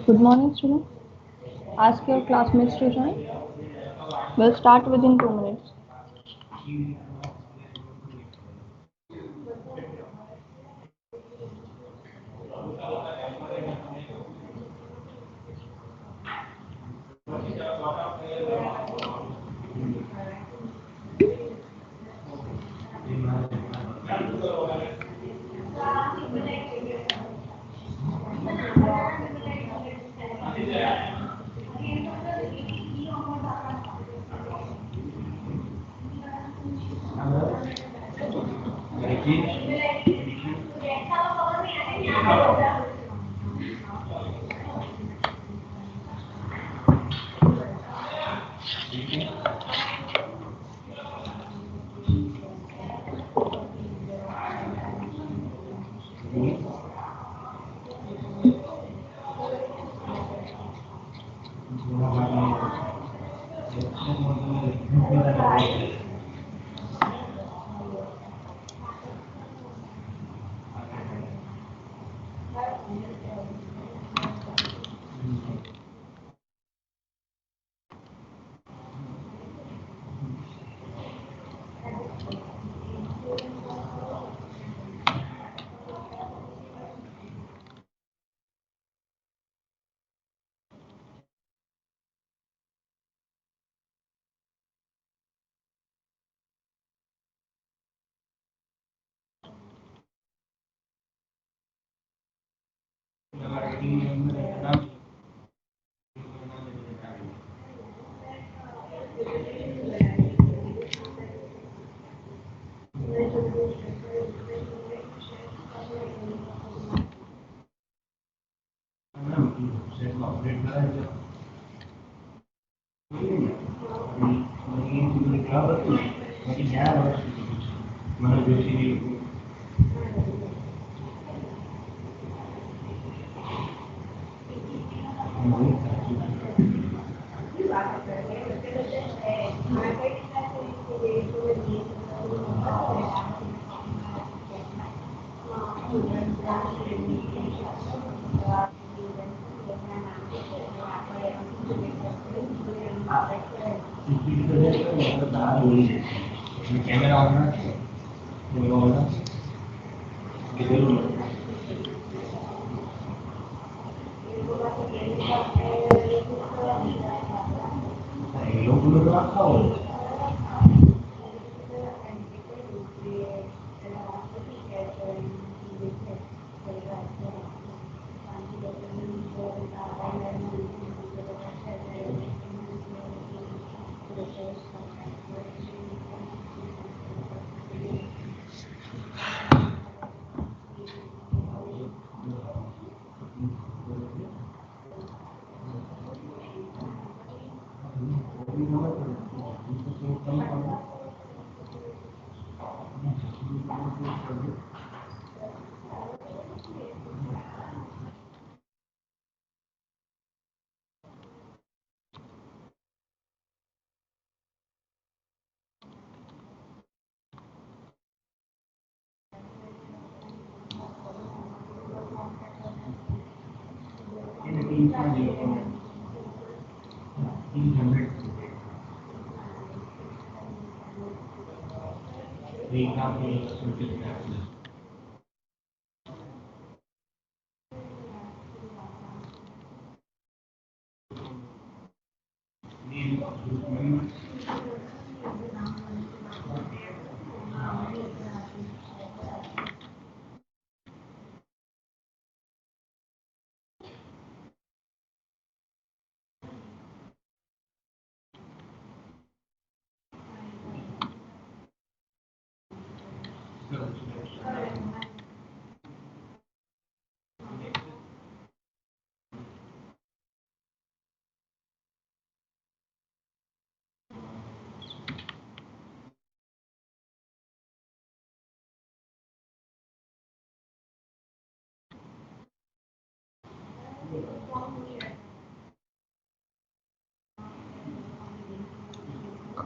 Good morning, students. Ask your classmates to join. We'll start within 2 minutes.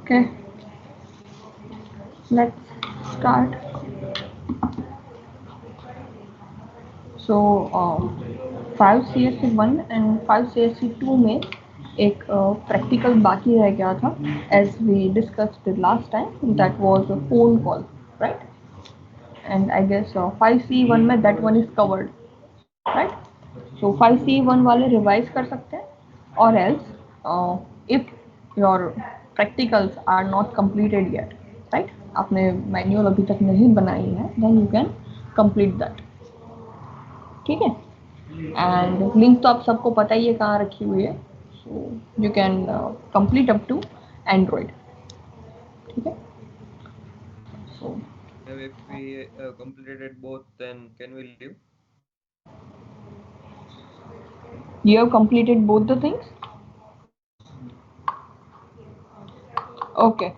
Okay, let's start. So, 5 CSC1 and 5 CSC2 में एक practical बाकी रह गया था, as we discussed last time, that was a phone call, right? And I guess 5C1 में that one is covered, right? So 5C1 वाले revise कर सकते हैं, और else if your practicals are not completed yet, राइट? आपने manual अभी तक नहीं बनाई है, then you can complete that, ठीक है? एंड लिंक तो आप सबको पता ही है कहाँ रखी हुई है, so you can complete up to Android, ठीक है? सो If we completed both, then can we leave? you have completed both the things? Okay.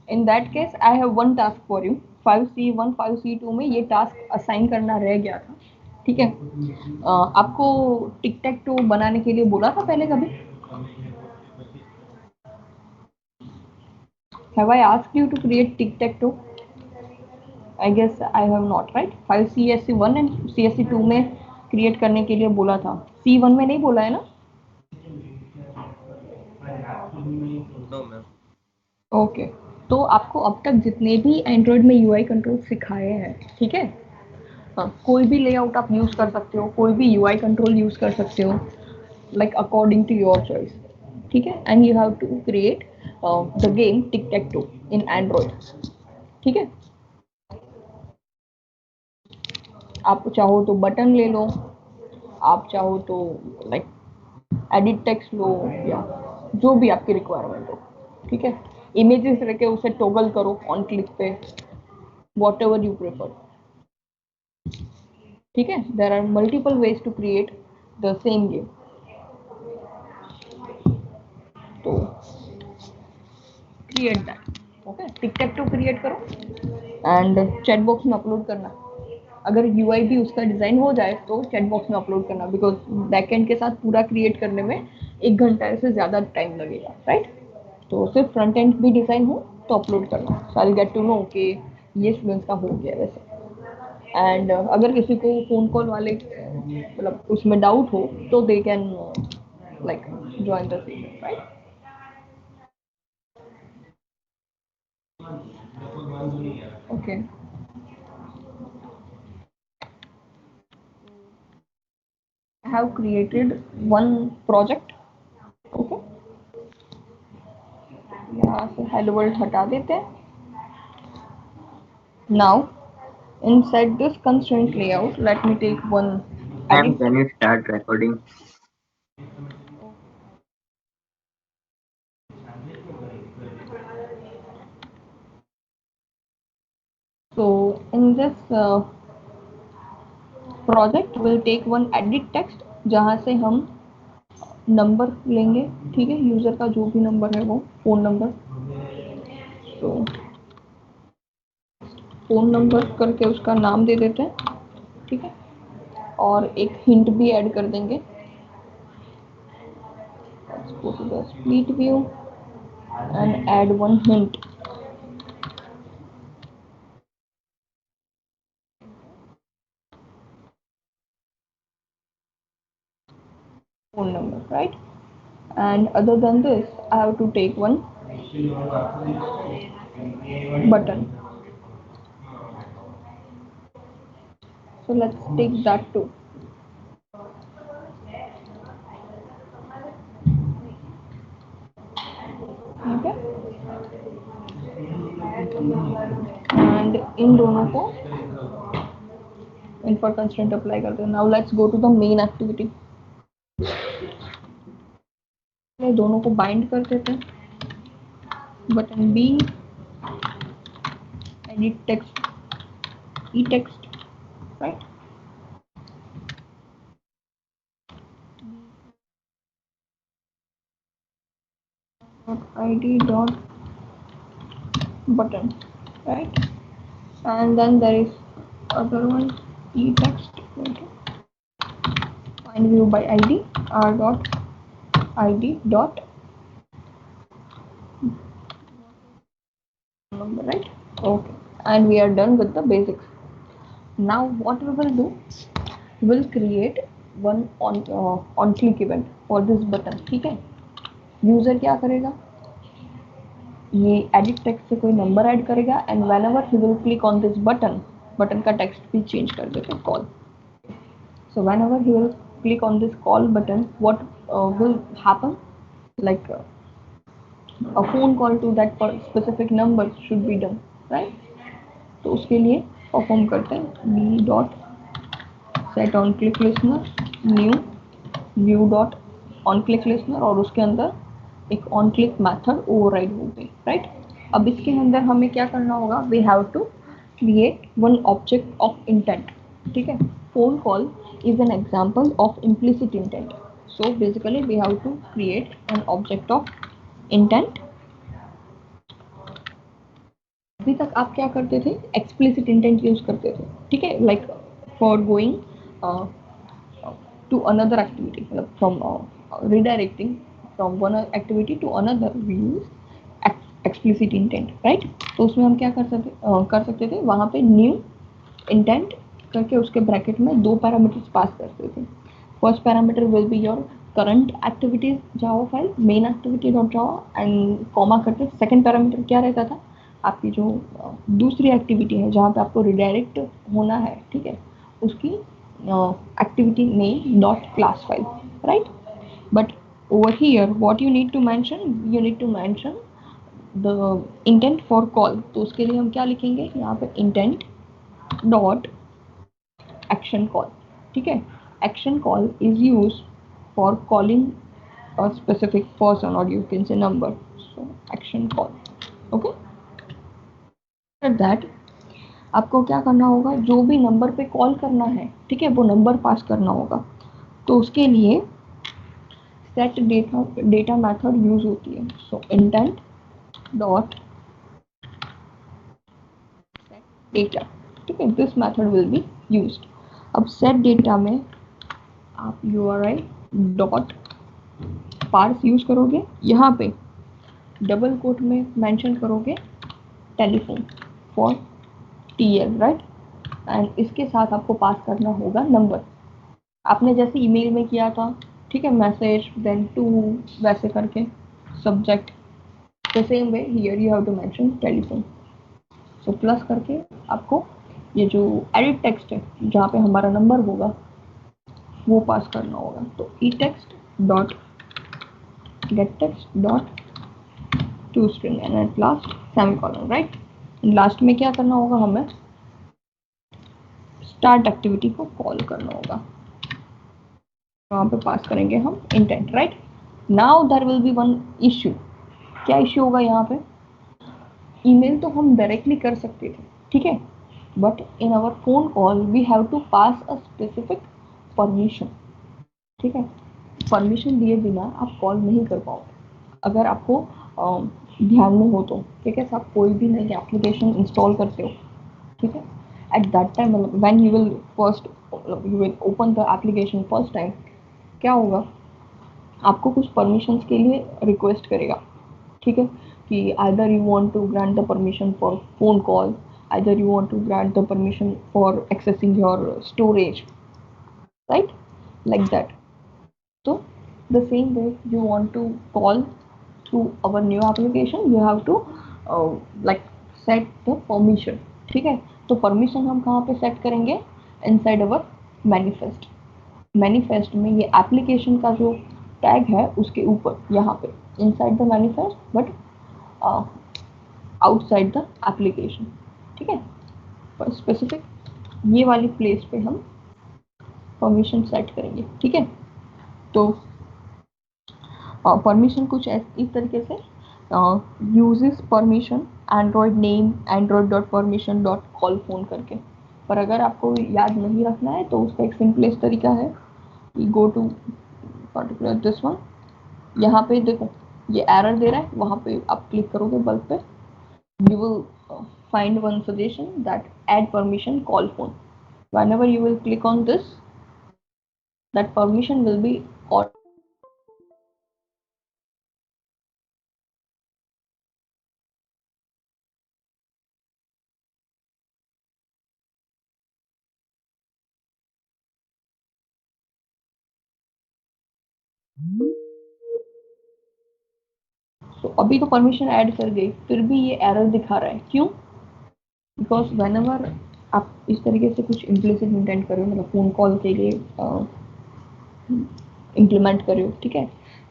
In that case, I have one task for you. 5C1 5C2 में ये task assign करना रह गया था, ठीक है? आपको टिक टैक टू बनाने के लिए बोला था पहले कभी? Have I asked you to create tic tac toe? I guess I have not, right? 5 CSC1 and CSC2 में क्रिएट करने के लिए बोला था, C1 में नहीं बोला है ना? No, ma'am. ओके, तो आपको अब तक जितने भी एंड्रॉयड में यूआई कंट्रोल सिखाए हैं, ठीक है? हाँ, कोई भी लेआउट आप यूज़ कर सकते हो, कोई भी यूआई कंट्रोल यूज़ कर सकते हो, like according to your choice, ठीक है? And you have to create the game tic tac toe in Android, ठीक है? आप चाहो तो बटन ले लो, आप चाहो तो लाइक एडिट टेक्स्ट लो, या जो भी आपकी रिक्वायरमेंट हो, ठीक है? इमेजेस रख के उसे टॉगल करो ऑन क्लिक पे, वॉट एवर यू प्रेफर, ठीक है? There are multiple ways to create the same game. तो create that, okay? Tic tac toe create करो एंड चैट बॉक्स में अपलोड करना। अगर यूआई भी उसका डिज़ाइन हो जाए तो चैट बॉक्स में अपलोड करना, बिकॉज बैकएंड के साथ पूरा क्रिएट करने में 1 घंटा से ज़्यादा टाइम लगेगा, राइट? तो सिर्फ फ्रंट एंड भी डिज़ाइन हो तो अपलोड करना, सो आई गेट टू नो कि ये स्टूडेंट्स का हो गया वैसे। एंड अगर किसी को फ़ोन कॉल वाले मतलब उसमें डाउट हो तो they can like join the session, right? Okay, I have created one project, okay? यहाँ से हेलो वर्ल्ड हटा देते हैं। Now, inside this constraint layout, let me take one Ma'am, edit. can you start recording? So in this project, we'll take one edit text जहाँ से हम number लेंगे, ठीक है? यूज़र का जो भी नंबर है वो फ़ोन नंबर, तो फ़ोन नंबर करके उसका नाम दे देते हैं, ठीक है? और एक हिंट भी ऐड कर देंगे। Let's go to the split view and add one hint. Phone number, right? And other than this, I have to take one button. So let's take that too. Okay, and इन दोनों को इन पर constraint apply करते हैं। Now let's go to the main activity. दोनों को bind कर देते हैं। Button B, edit text, E text, right? id dot button, right? And then there is other one, e text, okay? Find view by id, r dot id dot number, right? Okay, and we are done with the basics. Now what we will do, we'll create one on click event for this button, ठीक है। User क्या करेगा, ये edit text से कोई number add करेगा and when ever he will click on this button, button का text भी चेंज कर देते हैं call. So whenever he will click on this call button, what will happen? Like a phone call to that specific number should be done, right? तो उसके लिए perform करते हैं b dot set on click listener new view dot on click listener, और उसके अंदर एक on click method override हो गई, राइट। अब इसके अंदर हमें क्या करना होगा, we have to create one object of intent, ठीक है। Phone call is an example of implicit intent, so basically we have to create an object of intent. अभी तक आप क्या करते थे, एक्सप्लिसिट इंटेंट यूज करते थे, ठीक है, like for going to another activity, from redirecting from one activity to another, we use explicit intent, right। तो उसमें हम क्या कर सकते थे, वहाँ पे न्यू इंटेंट करके उसके ब्रैकेट में दो पैरामीटर्स पास करते थे। First parameter will be your current activities Java file, main activity dot Java and comma करके सेकंड पैरामीटर क्या रहता था, आपकी जो दूसरी एक्टिविटी है जहाँ पे आपको रिडायरेक्ट होना है, ठीक है, उसकी activity name dot class file, right। But over here what you need to mention, you need to mention the intent for call। तो उसके लिए हम क्या लिखेंगे यहाँ पे, intent dot action call, ठीक है। action call is used for calling a specific person or you can say number, so action call, okay। after that आपको क्या करना होगा, जो भी नंबर पे कॉल करना है, ठीक है, वो नंबर पास करना होगा। तो उसके लिए सेट डेटा मेथड यूज होती है, सो इंटेंट डॉट डेटा, ठीक है, this method will be used. अब सेट डेटा में आप URI डॉट पार्स यूज करोगे, यहाँ पे डबल कोट में मेंशन करोगे telephone for TL, right. And इसके साथ आपको पास करना होगा नंबर, आपने जैसे ईमेल में किया था, ठीक है, मैसेज देन टू, वैसे करके subject, the same way here you have to mention telephone. So plus करके आपको ये जो एडिट टेक्स्ट है जहाँ पे हमारा नंबर होगा वो पास करना होगा। तो E text dot get text dot to string and at last semicolon, right. Last में क्या करना होगा, हमें स्टार्ट एक्टिविटी को कॉल करना होगा, वहाँ पे पास करेंगे हम intent, right. Now there will be one issue, क्या इश्यू होगा यहाँ पे, ईमेल तो हम डायरेक्टली कर सकते थे, ठीक है, but in our phone call we have to pass a specific permission, ठीक है। परमिशन दिए बिना आप कॉल नहीं कर पाओगे। अगर आपको ध्यान में हो तो, ठीक है, आप कोई भी नई एप्लीकेशन इंस्टॉल करते हो, ठीक है, at that time when you will first you will open the application first time, क्या होगा, आपको कुछ परमिशंस के लिए रिक्वेस्ट करेगा, ठीक है, कि either you want to grant the permission for phone call, either you want to grant the permission for accessing your storage, right, like that। So the same way you want to call through our new application, you have to like set the permission, ठीक है। तो permission हम कहाँ पे set करेंगे, inside our manifest. Manifest में ये application का जो टैग है उसके ऊपर, यहाँ पे inside the manifest but outside the application, ठीक है। पर स्पेसिफिक ये वाली प्लेस पे हम परमिशन सेट करेंगे, ठीक है। तो परमिशन कुछ इस तरीके से uses permission Android name Android dot permission dot call phone करके। पर अगर आपको याद नहीं रखना है तो उसका एक सिंपलेस्ट तरीका है, go to particular this one, यहाँ पे देखो ये एरर दे रहा है, वहाँ पे आप क्लिक करोगे बल्ब पे, you will find one suggestion that add permission call phone. Whenever you will click on this, that permission will be तो अभी तो परमिशन ऐड कर गई, फिर भी ये एरर दिखा रहा है, क्यों? बिकॉज वेन एवर आप इस तरीके से कुछ इम्प्लिसिट इंटेंट कर रहे हो, मतलब फोन कॉल के लिए इम्प्लीमेंट कर रहे हो, ठीक है,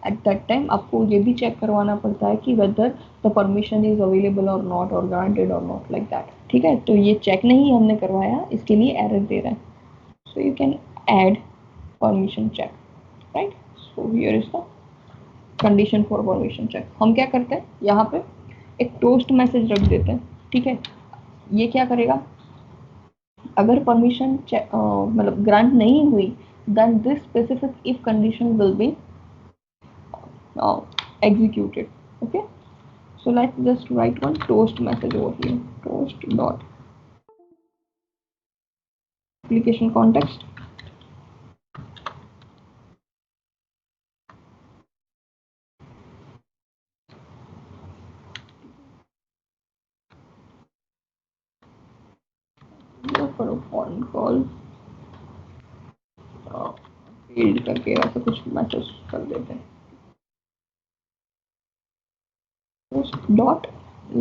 एट दैट टाइम आपको ये भी चेक करवाना पड़ता है कि whether the permission is available और नॉट, और ग्रांटेड और नॉट, लाइक दैट, ठीक है। तो ये चेक नहीं हमने करवाया, इसके लिए एरर दे रहा है। So you can add permission check, right? So here is the condition for permission check. हम क्या करते हैं, यहाँ पे एक टोस्ट मैसेज रख देते हैं, ठीक है। ये क्या करेगा, अगर परमिशन मतलब ग्रांट नहीं हुई, then this specific if condition will be executed. Okay, so let's just write one toast message over here, toast dot application context. करो फोन कॉल फील्ड करके ऐसा कुछ मैसेज कर देते हैं, toast dot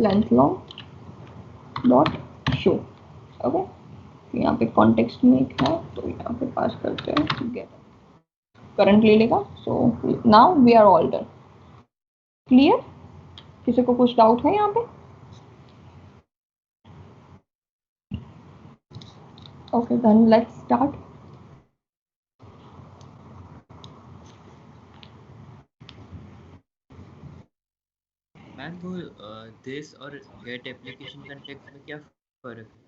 length long dot show. Okay, यहाँ पे context में एक है, तो यहाँ पे पास करते हैं गेट करंट ले लेगा। So now we are all done. Clear? किसी को कुछ डाउट है यहाँ पे? Okay, then let's start. Ma'am वो दिस और गेट एप्लीकेशन कंटेक्स्ट में क्या फर्क है?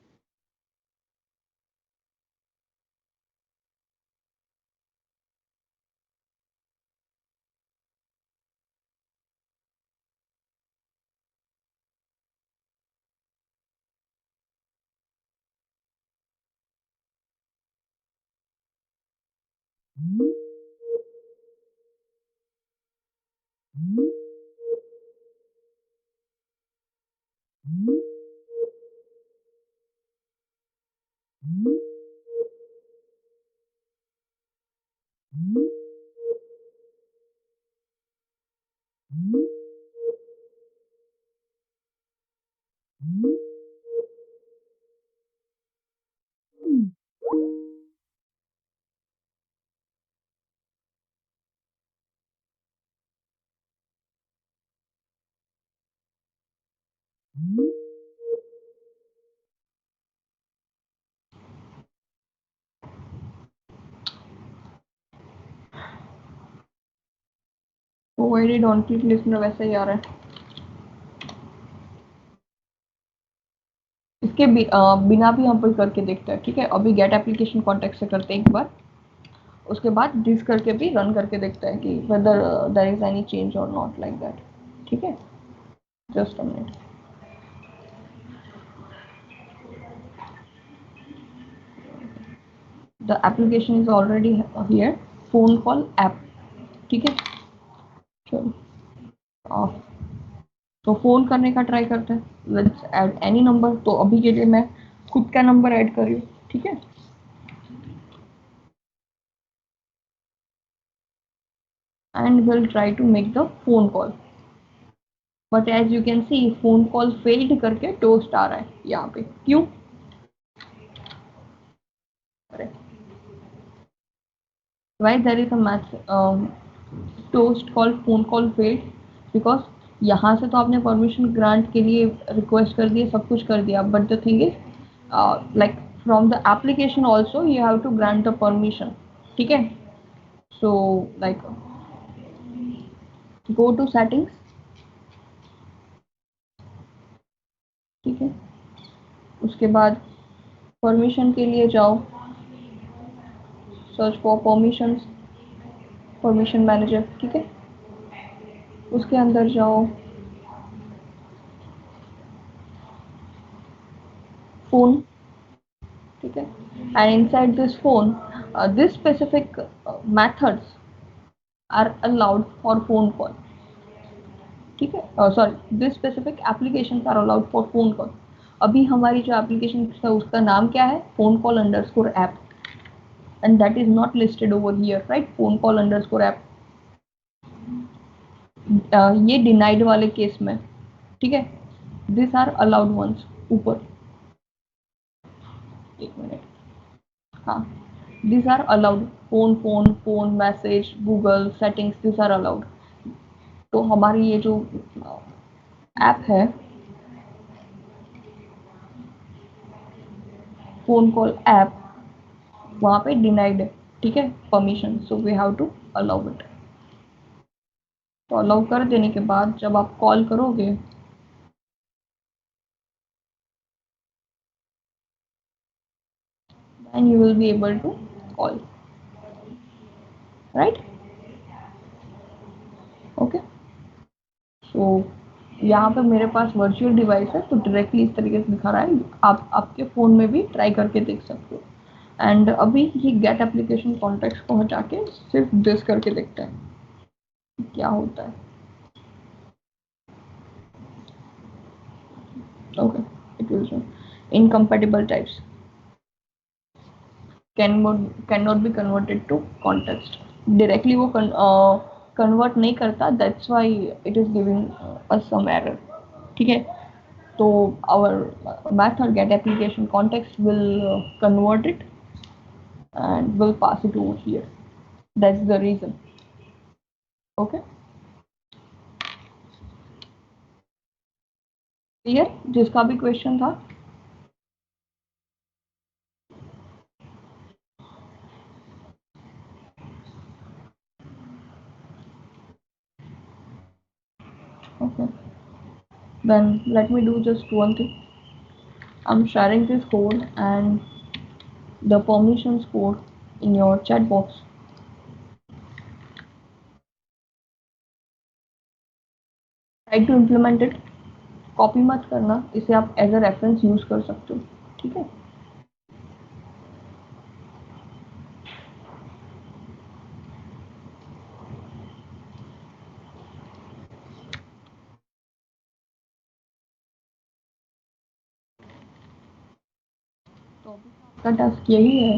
प्रोवाइडेड ऑन क्लिक लिस्ट में वैसे ही आ रहा है। इसके बिना भी हम कोई करके देखते हैं, ठीक है। अभी गेट एप्लीकेशन कॉन्टेक्ट से करते हैं एक बार, उसके बाद दिस करके भी रन करके देखते हैं कि whether there is any change और नॉट, लाइक दैट, ठीक है। Just a minute. The application is already here, phone call app, ठीक है। चलो तो फोन करने का ट्राई करते हैं। Let's add any number. तो अभी के लिए मैं खुद का नंबर ऐड कर रही हूँ, ठीक है। And will try to make the phone call, but as you can see phone call failed करके टोस्ट आ रहा है यहाँ पे, क्यों? Why there is a match toast called phone call failed? Because यहाँ से तो आपने परमिशन ग्रांट के लिए रिक्वेस्ट कर दिया, सब कुछ कर दिया, but the thing is like from the application also you have to grant the permission, ठीक है। So like go to settings, ठीक है। उसके बाद परमिशन के लिए जाओ, search for permissions, permission manager, ठीक है। उसके अंदर जाओ, फोन, ठीक है। And inside this phone this specific methods are allowed for phone call, ठीक है। Sorry, this specific applications are allowed for phone call. अभी हमारी जो एप्लीकेशन है उसका नाम क्या है, phone call underscore app, and that is not listed over here, right, phone call underscore app. ये डिनाइड वाले केस में, ठीक है, दिस आर अलाउड वंस, ऊपर एक मिनट, हाँ, this are allowed, phone message, Google settings, this are allowed. तो हमारी ये जो ऐप है, फोन कॉल ऐप, वहाँ पे डिनाइड है, ठीक है, permission, so we have to allow it. तो अलाउ कर देने के बाद जब आप कॉल करोगे, then you will be able to call, right? Okay, so यहाँ पे मेरे पास वर्चुअल डिवाइस है, तो डायरेक्टली इस तरीके से दिखा रहा है, आप आपके फ़ोन में भी ट्राई करके देख सकते हो। एंड अभी ये गेट एप्लीकेशन कॉन्टेक्ट को हटा के सिर्फ दिस करके देखते हैं क्या होता है। Okay, it will show incompatible types cannot be converted to context, directly वो कन्वर्ट नहीं करता, that's why it is giving us some error, ठीक है। तो our method get application context will convert it and will pass it over here, that's the reason। okay, clear? जिसका भी question था। okay, then let me do just one thing, I'm sharing this code and the permissions code in your chat box। try to implement it, copy मत करना, इसे आप as a reference use कर सकते हो, ठीक है। तो आपका टास्क यही है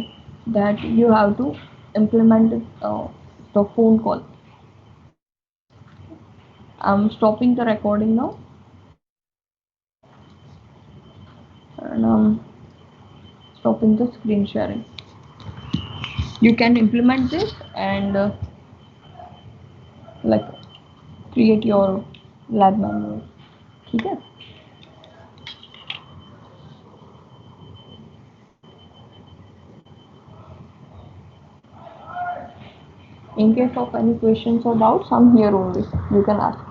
that you have to implement the phone call. I'm stopping the recording now and I'm stopping the screen sharing। You can implement this and like create your lab manual, ठीक है। In case of any questions or doubts, I'm here only, you can ask।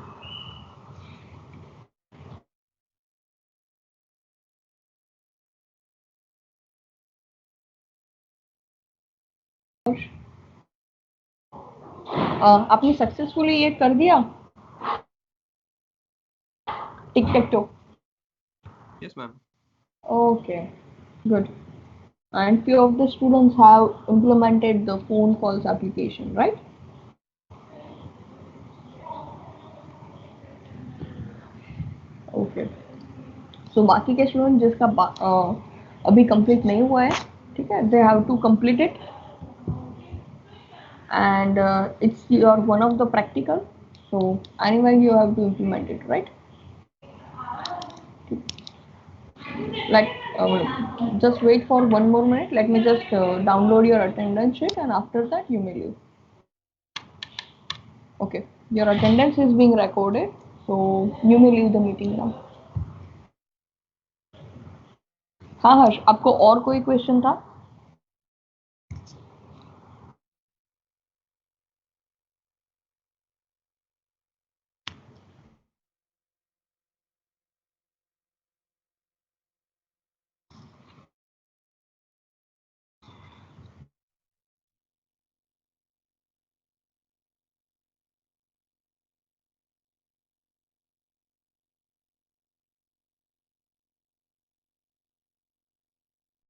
आपने successfully ये कर दिया tic tac toe? Yes, ma'am. Okay, good। And few of the students have implemented the phone calls application, right? Okay, so बाकी के student जिसका अभी complete नहीं हुआ है, ठीक है, they have to complete it and it's your one of the practical, so anyway you have to implement it, right? Like just wait for one more minute, let me just download your attendance sheet and after that you may leave। okay, your attendance is being recorded, so you may leave the meeting now। हाँ हर्ष, आपको और कोई question था?